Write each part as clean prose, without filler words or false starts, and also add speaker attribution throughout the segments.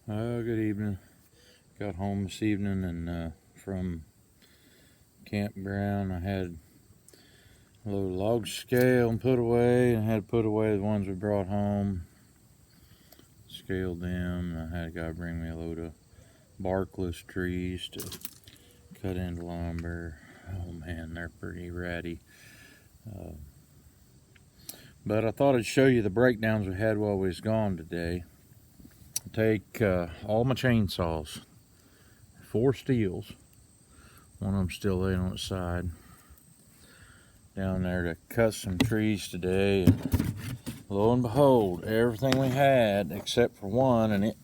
Speaker 1: Good evening. Got home this evening and from campground. I had a load of logs scaled and put away, and I had to put away the ones we brought home. Scaled them, and I had a guy bring me a load of barkless trees to cut into lumber. Oh man, they're pretty ratty. But I thought I'd show you the breakdowns we had while we was gone today. Take all my chainsaws, 4 Stihls, one of them still laying on its side, down there to cut some trees today. And lo and behold, everything we had except for one, and it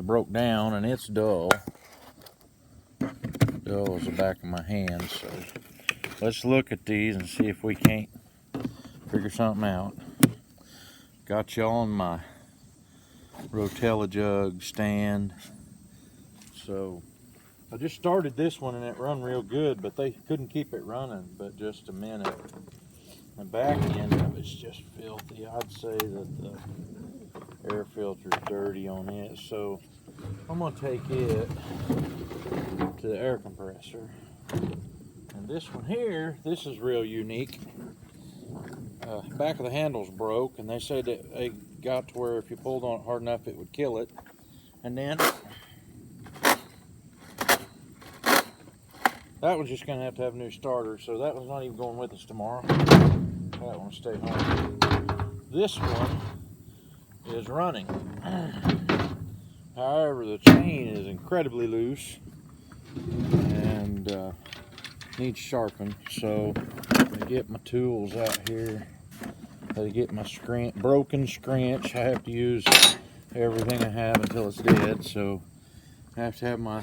Speaker 1: broke down, and it's dull as the back of my hand. So let's look at these and see if we can't figure something out. Got you on my Rotella jug stand. So I just started this one and it run real good, but they couldn't keep it running but just a minute. The back end of it's just filthy. I'd say that the air filter's dirty on it, so I'm gonna take it to the air compressor. And this one here, this is real unique. Back of the handle's broke, and they said that they got to where if you pulled on it hard enough it would kill it. And then that one's just gonna have to have a new starter, so that one's not even going with us tomorrow. That one stay home. This one is running. However, the chain is incredibly loose and needs sharpened. So I get my tools out here. To get my broken scrunch, I have to use everything I have until it's dead. So I have to have my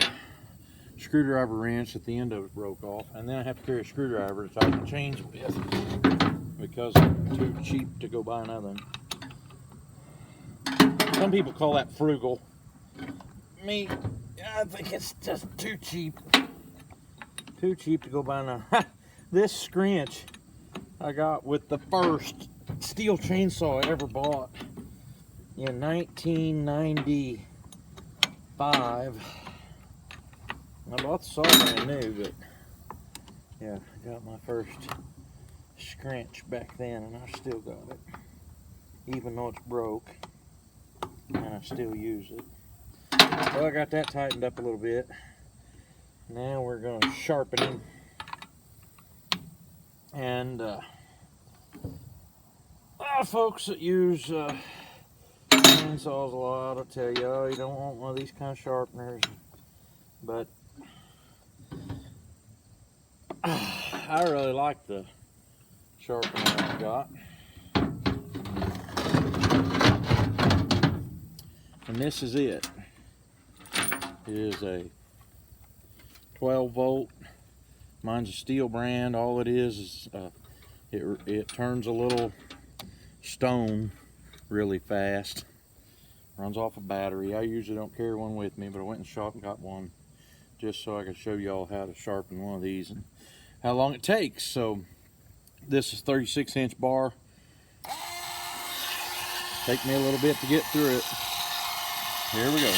Speaker 1: screwdriver wrench at the end of it broke off, and then I have to carry a screwdriver to tighten the chains with because I'm too cheap to go buy another one. Some people call that frugal. Me, I think it's just too cheap. Too cheap to go buy another. This scrunch I got with the first Stihl chainsaw I ever bought in 1995. I bought the saw brand new, but yeah, I got my first scrunch back then, and I still got it, even though it's broke, and I still use it. So I got that tightened up a little bit. Now we're going to sharpen him, and folks that use chainsaws a lot will tell you, oh, you don't want one of these kind of sharpeners, but I really like the sharpener I got. And this is it. It is a 12 volt. Mine's a Stihl brand. All it is it turns a little stone really fast. Runs off a battery. I usually don't carry one with me, but I went in the shop and got one just so I could show y'all how to sharpen one of these and how long it takes. So this is 36-inch bar. Take me a little bit to get through it. Here we go.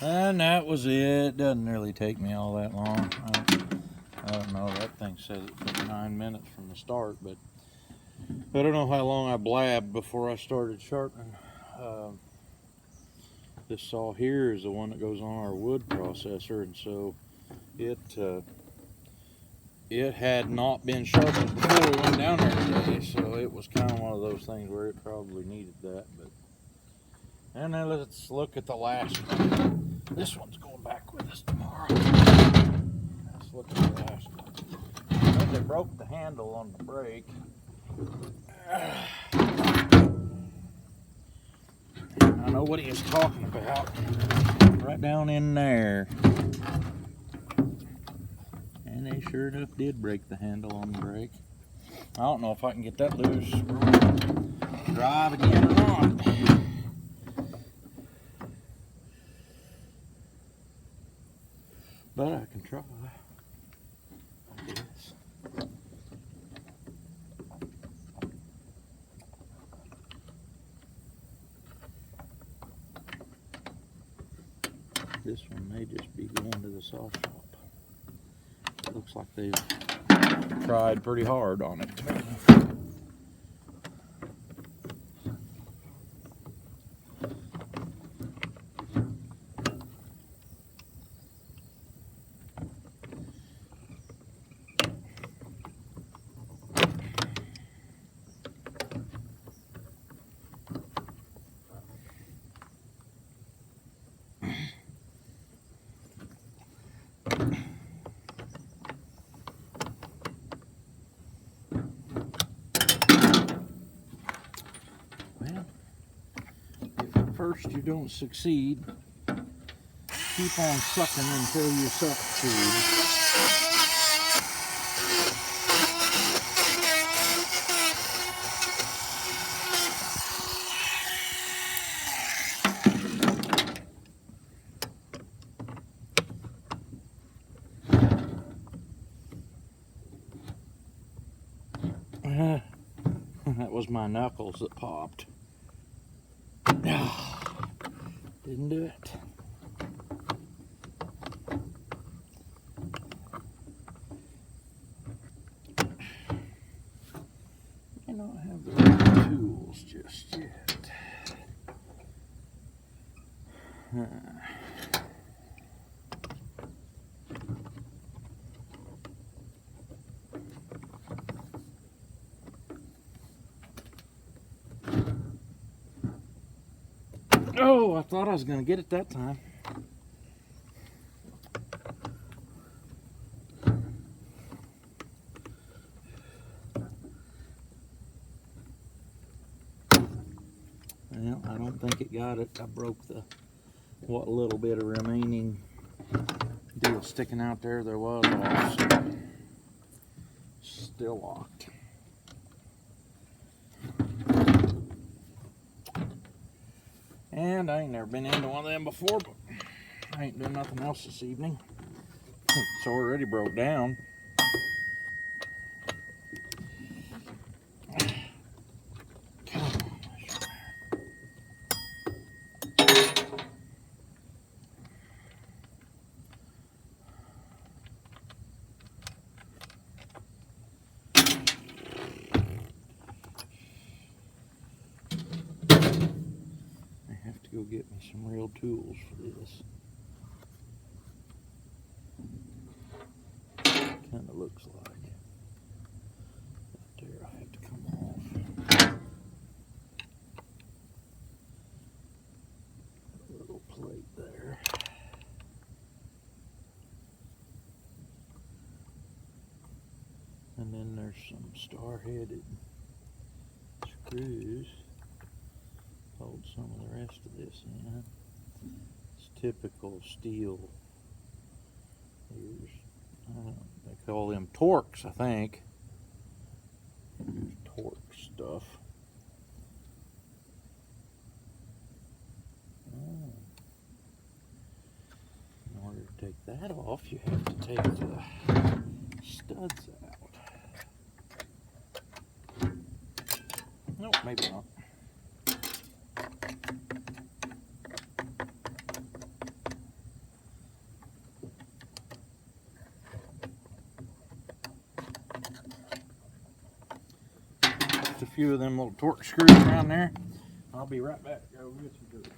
Speaker 1: And that was it. Doesn't really take me all that long. I don't know. That thing says it took 9 minutes from the start, but I don't know how long I blabbed before I started sharpening. This saw here is the one that goes on our wood processor, and so it had not been sharpened before we went down there today, so it was kind of one of those things where it probably needed that. But and then let's look at the last one. This one's going back with us tomorrow. Let's look at the last one. I think they broke the handle on the brake. I know what he was talking about. Right down in there. And they sure enough did break the handle on the brake. I don't know if I can get that loose. Drive again or not. But I can try, I guess. This one may just be going to the saw shop. It looks like they've tried pretty hard on it to me. Well, if at first you don't succeed, keep on sucking until you succeed. That was my knuckles that popped. Didn't do it. I don't have the right tools just yet. Oh, I thought I was going to get it that time. Well, I don't think it got it. I broke what little bit of remaining deal sticking out there was off. So still locked. And I ain't never been into one of them before, but I ain't doing nothing else this evening. It's already broke down. I have to go get me some real tools for this. Kind of looks like. Right there, I have to come off. A little plate there. And then there's some star-headed screws. Hold some of the rest of this in. It's typical Stihl. Here's, they call them Torx, I think. Here's Torx stuff. Oh. In order to take that off, you have to take the studs out. Nope, maybe not. Just a few of them little Torx screws around there. I'll be right back. Go get some good.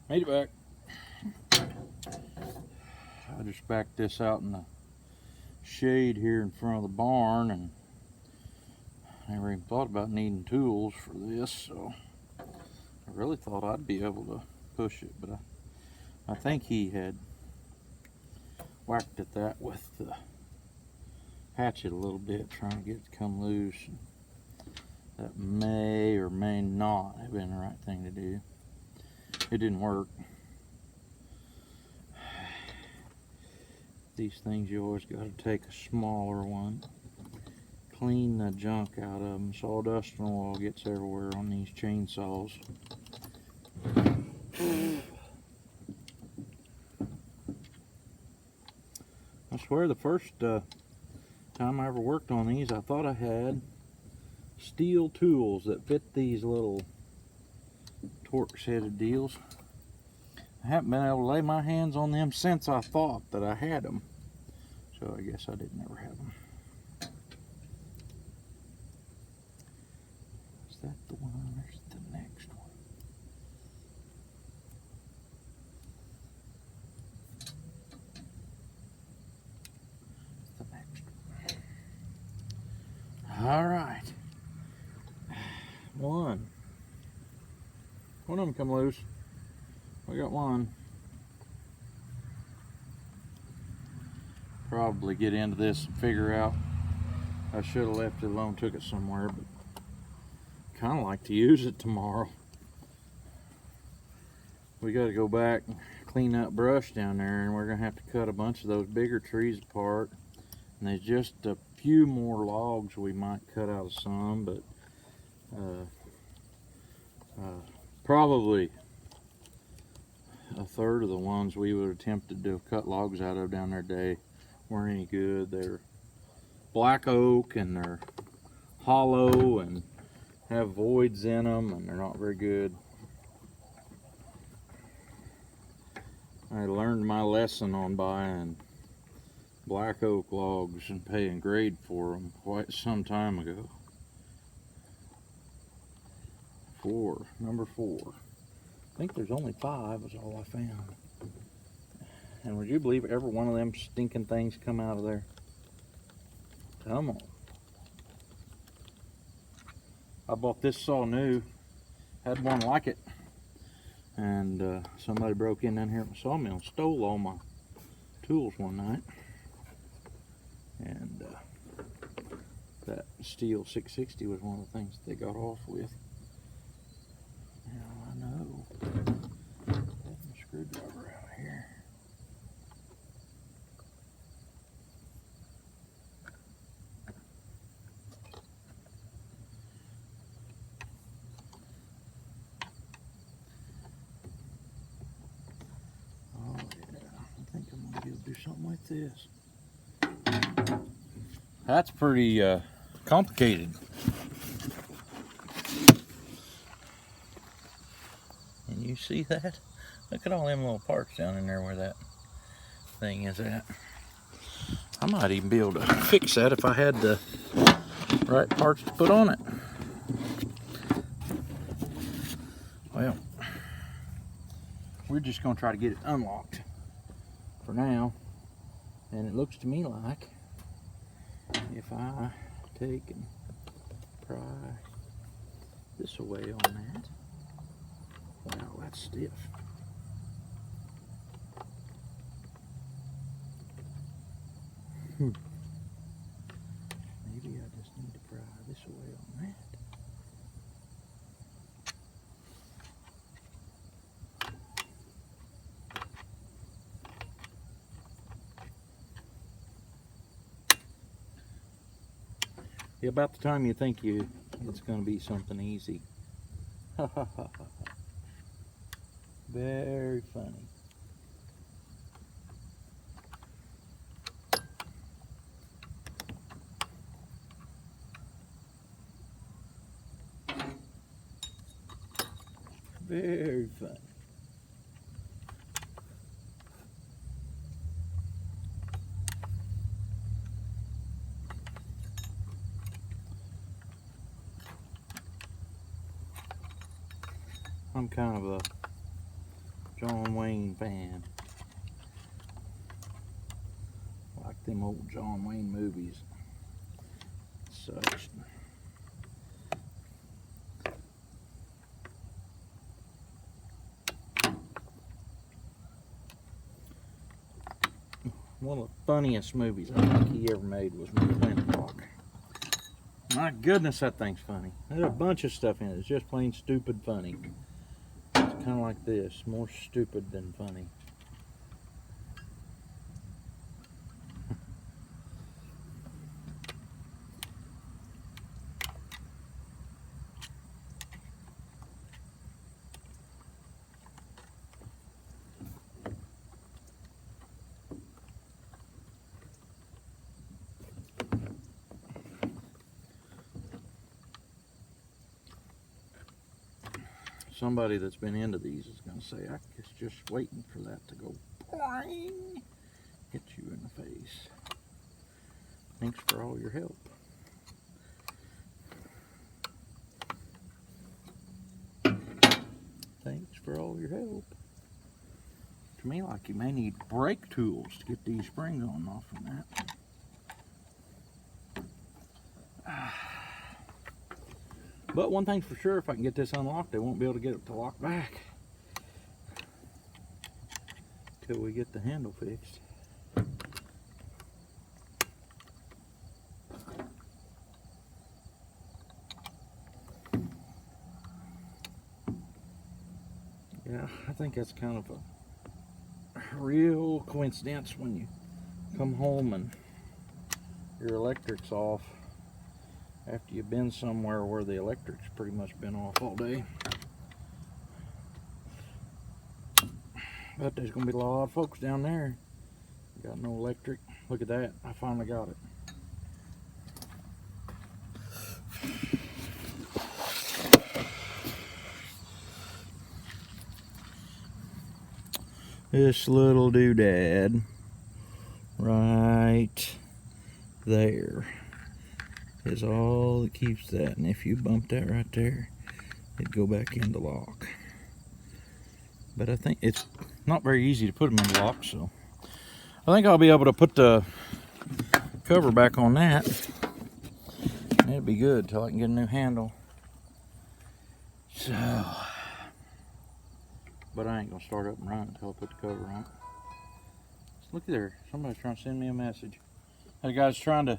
Speaker 1: Made it back. I just backed this out in the shade here in front of the barn, and I never even thought about needing tools for this, so I really thought I'd be able to push it, but I think he had whacked at that with the hatchet a little bit, trying to get it to come loose. That may or may not have been the right thing to do. It didn't work. These things, you always got to take a smaller one. Clean the junk out of them. Sawdust and oil gets everywhere on these chainsaws. I swear the first time I ever worked on these, I thought I had Stihl tools that fit these little Torx headed deals. I haven't been able to lay my hands on them since I thought that I had them. So I guess I didn't ever have them. Is that the one or is it the next one? It's the next one. All right. One of them come loose. We got one. Probably get into this and figure out I should have left it alone, took it somewhere, but kind of like to use it tomorrow. We got to go back and clean up brush down there, and we're going to have to cut a bunch of those bigger trees apart. And there's just a few more logs we might cut out of some, but probably a third of the ones we would have attempted to cut logs out of down there today weren't any good. They're black oak and they're hollow and have voids in them, and they're not very good. I learned my lesson on buying black oak logs and paying grade for them quite some time ago. Number 4. I think there's only 5 is all I found. And would you believe every one of them stinking things come out of there? Come on. I bought this saw new, had one like it, and somebody broke in down here at my sawmill and stole all my tools one night. And that Stihl 660 was one of the things they got off with. Now I know. Get my screwdriver out of here. Oh yeah, I think I'm gonna be able to do something like this. That's pretty complicated. And you see that? Look at all them little parts down in there where that thing is at. I might even be able to fix that if I had the right parts to put on it. Well, we're just going to try to get it unlocked for now. And it looks to me like if I take and pry this away on that, wow, that's stiff. Maybe I just need to pry this away on that. Yeah, about the time you think it's going to be something easy. Ha ha ha ha. Very funny. Very funny. I'm kind of a John Wayne fan. Like them old John Wayne movies. Such. One of the funniest movies I think he ever made was McClintock Rock. My goodness, that thing's funny. There's a bunch of stuff in it. It's just plain stupid funny. It's kind of like this, more stupid than funny. Somebody that's been into these is going to say, I was just waiting for that to go boing, hit you in the face. Thanks for all your help. Thanks for all your help. To me, like you may need brake tools to get these springs on and off from that. But one thing's for sure, if I can get this unlocked, they won't be able to get it to lock back till we get the handle fixed. Yeah, I think that's kind of a real coincidence when you come home and your electric's off after you've been somewhere where the electric's pretty much been off all day. But there's gonna be a lot of folks down there got no electric. Look at that, I finally got it. This little doodad right there is all that keeps that, and if you bump that right there, it'd go back into lock. But I think it's not very easy to put them in lock, so I think I'll be able to put the cover back on that. It'll be good till I can get a new handle. So, but I ain't gonna start up and run until I put the cover on. Look there, somebody's trying to send me a message. That guy's trying to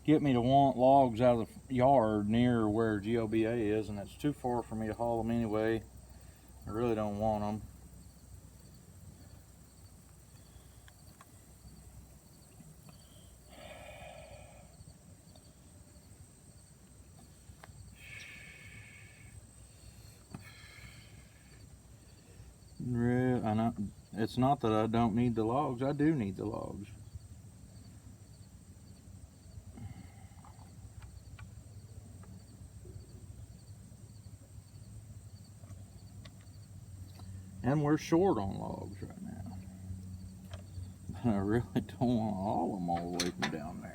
Speaker 1: get me to want logs out of the yard near where GOBA is, and it's too far for me to haul them anyway. I really don't want them. It's not that I don't need the logs, I do need the logs. And we're short on logs right now. But I really don't want all of them all the way from down there.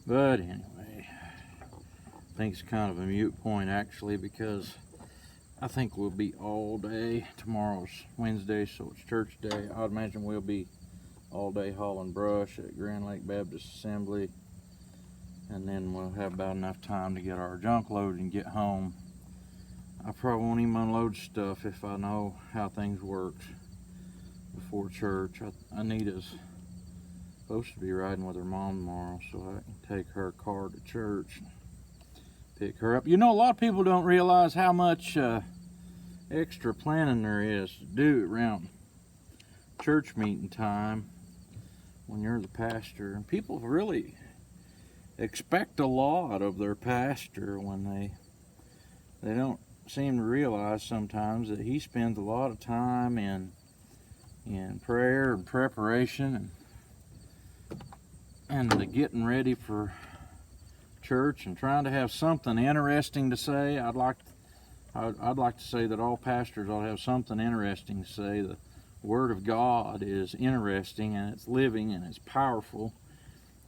Speaker 1: But anyway, I think it's kind of a moot point actually, because I think we'll be all day. Tomorrow's Wednesday, so it's church day. I'd imagine we'll be all day hauling brush at Grand Lake Baptist Assembly, and then we'll have about enough time to get our junk loaded and get home. I probably won't even unload stuff if I know how things work before church. Anita's supposed to be riding with her mom tomorrow, so I can take her car to church and pick her up. You know, a lot of people don't realize how much extra planning there is to do around church meeting time when you're the pastor. And people really expect a lot of their pastor when they don't seem to realize sometimes that he spends a lot of time in prayer and preparation and the getting ready for church and trying to have something interesting to say. I'd like to say that all pastors ought to have something interesting to say. The Word of God is interesting, and it's living, and it's powerful.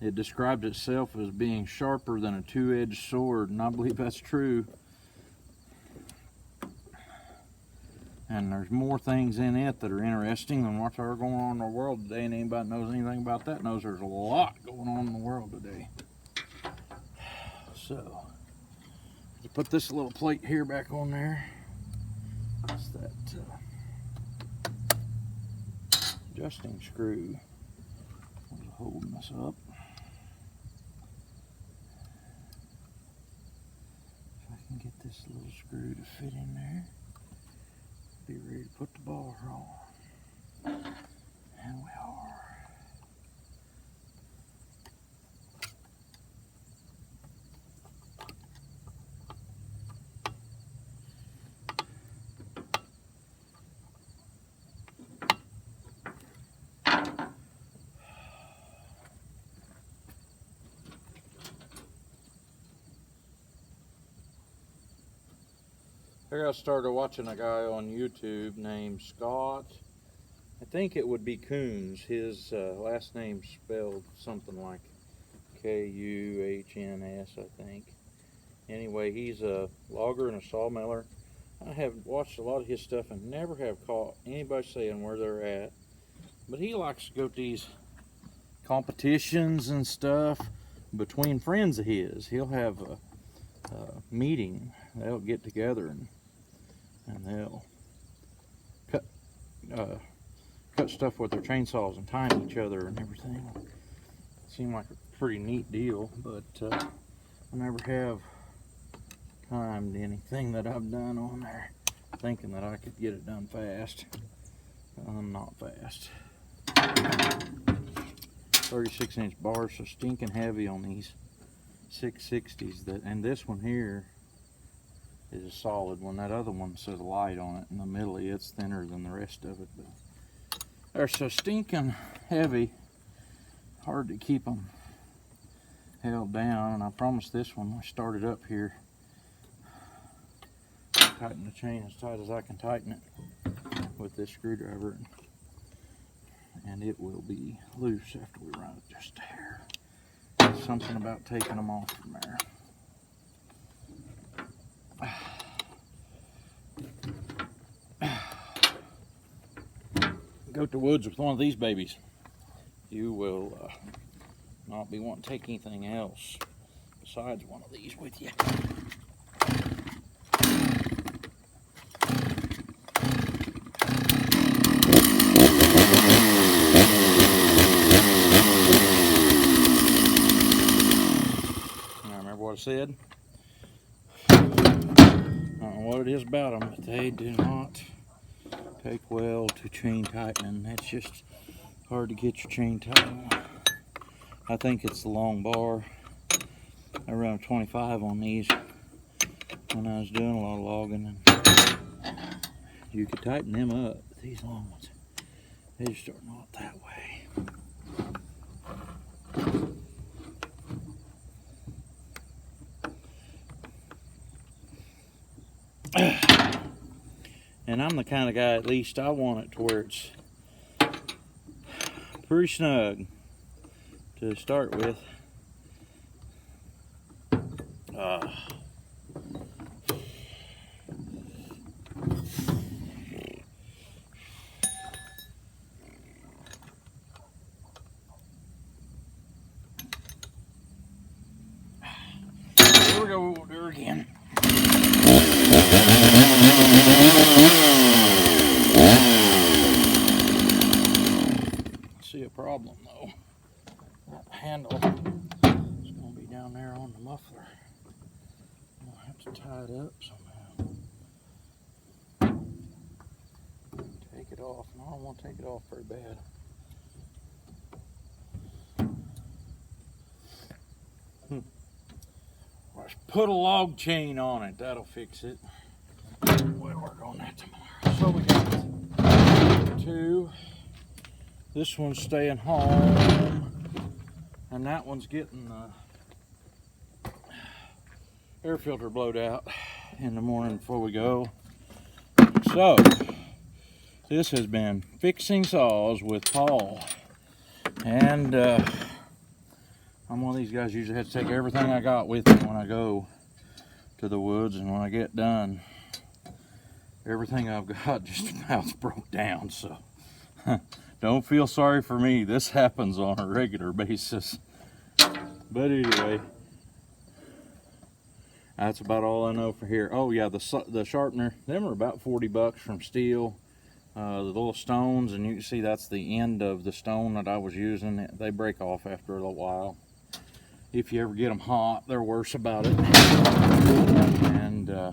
Speaker 1: It describes itself as being sharper than a two-edged sword, and I believe that's true. And there's more things in it that are interesting than what's going on in the world today, and anybody knows anything about that knows there's a lot going on in the world today. So, to put this little plate here back on there, it's that adjusting screw was holding us up. If I can get this little screw to fit in there, be ready to put the bar on. And we are. I got started watching a guy on YouTube named Scott. I think it would be Coons. His last name's spelled something like Kuhns, I think. Anyway, he's a logger and a sawmiller. I have watched a lot of his stuff and never have caught anybody saying where they're at. But he likes to go to these competitions and stuff between friends of his. He'll have a meeting. They'll get together and they'll cut stuff with their chainsaws and time each other and everything. It seemed like a pretty neat deal, but I never have timed anything that I've done on there thinking that I could get it done fast. I'm not fast. 36-inch bars, so stinking heavy on these 660s. And this one here is a solid one. That other one says light on it in the middle. It's thinner than the rest of it, but they're so stinking heavy, hard to keep them held down. And I promised this one, I started up here, tighten the chain as tight as I can tighten it with this screwdriver, and it will be loose after we run it just a hair. There's something about taking them off from there. Go to the woods with one of these babies. You will not be wanting to take anything else besides one of these with you. What I said. I don't know what it is about them, but they do not take well to chain tightening. It's just hard to get your chain tight. I think it's the long bar. I ran 25 on these when I was doing a lot of logging, and you could tighten them up, but these long ones, they just are not that way. And I'm the kind of guy, at least I want it to where it's pretty snug to start with. Here we go, we'll do it again. See a problem though. That handle is going to be down there on the muffler. I'll have to tie it up somehow. Take it off. No, I don't want to take it off very bad. Let's put a log chain on it. That'll fix it. We'll work on that tomorrow. So we got 2. This one's staying home, and that one's getting the air filter blowed out in the morning before we go. So this has been Fixing Saws with Paul, and I'm one of these guys who usually have to take everything I got with me when I go to the woods, and when I get done, everything I've got just about broke down. So don't feel sorry for me. This happens on a regular basis. But anyway, that's about all I know for here. Oh yeah, the sharpener, them are about 40 bucks from Stihl. The little stones, and you can see that's the end of the stone that I was using. They break off after a little while. If you ever get them hot, they're worse about it. And I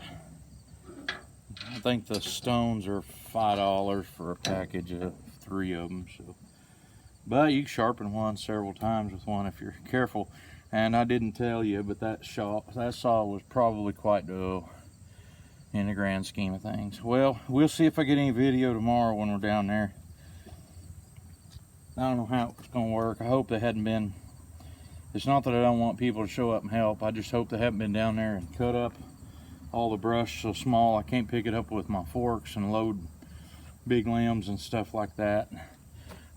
Speaker 1: think the stones are $5 for a package of 3 of them. So, but you can sharpen one several times with one if you're careful. And I didn't tell you, but that saw was probably quite dull in the grand scheme of things. Well, we'll see if I get any video tomorrow when we're down there. I don't know how it's going to work. I hope they hadn't been. It's not that I don't want people to show up and help. I just hope they haven't been down there and cut up all the brush so small I can't pick it up with my forks and load big limbs and stuff like that.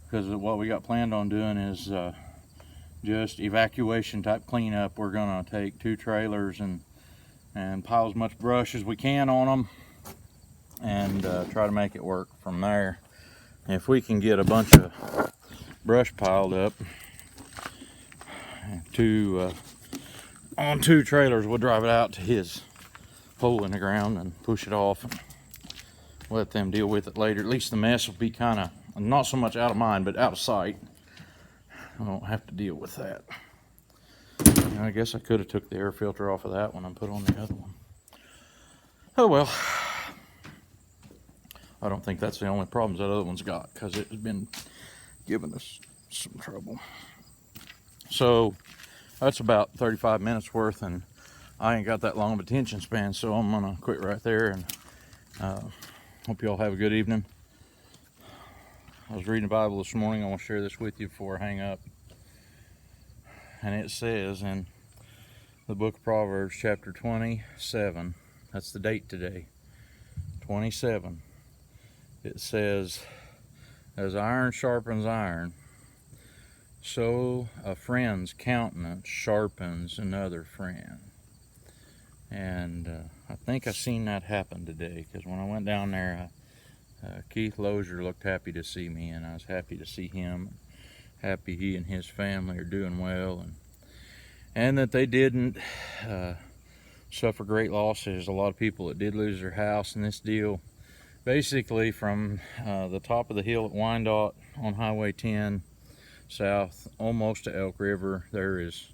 Speaker 1: Because what we got planned on doing is just evacuation type cleanup. We're gonna take 2 trailers and pile as much brush as we can on them, and try to make it work from there. If we can get a bunch of brush piled up on 2 trailers, we'll drive it out to his hole in the ground and push it off and let them deal with it later. At least the mess will be kind of Not so much out of mind, but out of sight. I don't have to deal with that. And I guess I could have took the air filter off of that one and put on the other one. Oh well. I don't think that's the only problems that other one's got, because it has been giving us some trouble. So that's about 35 minutes worth, and I ain't got that long of a attention span, so I'm gonna quit right there, and hope you all have a good evening. I was reading the Bible this morning. I want to share this with you before I hang up. And it says in the book of Proverbs, chapter 27, that's the date today, 27. It says, as iron sharpens iron, so a friend's countenance sharpens another friend. And I think I seen that happen today, because when I went down there, Keith Lozier looked happy to see me, and I was happy to see him. Happy he and his family are doing well, and that they didn't suffer great losses. A lot of people that did lose their house in this deal. Basically, from the top of the hill at Wyandotte on Highway 10 south, almost to Elk River, there is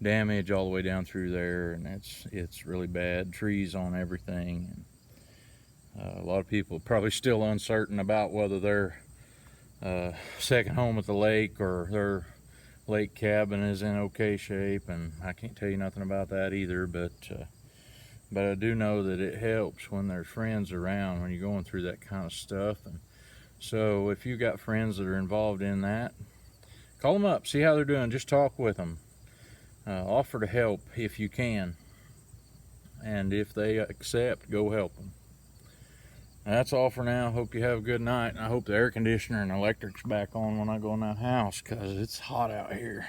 Speaker 1: damage all the way down through there, and it's really bad. Trees on everything. And a lot of people are probably still uncertain about whether their second home at the lake or their lake cabin is in okay shape, and I can't tell you nothing about that either, but I do know that it helps when there's friends around when you're going through that kind of stuff. And so if you got friends that are involved in that, call them up, see how they're doing, just talk with them. Offer to help if you can, and if they accept, go help them. That's all for now. Hope you have a good night. I hope the air conditioner and electric's back on when I go in that house, because it's hot out here.